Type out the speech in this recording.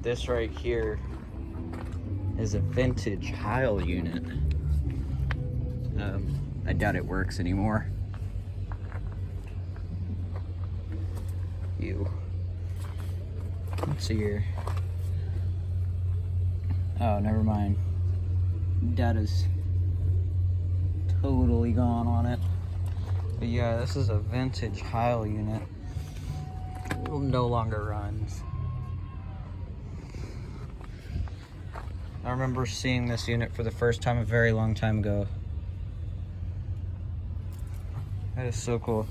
This right here is a vintage Heil unit. I doubt it works anymore. Let's see here. Oh, never mind. Data's totally gone on it. But yeah, this is a vintage Heil unit. It no longer runs. I remember seeing this unit for the first time a very long time ago. That is so cool.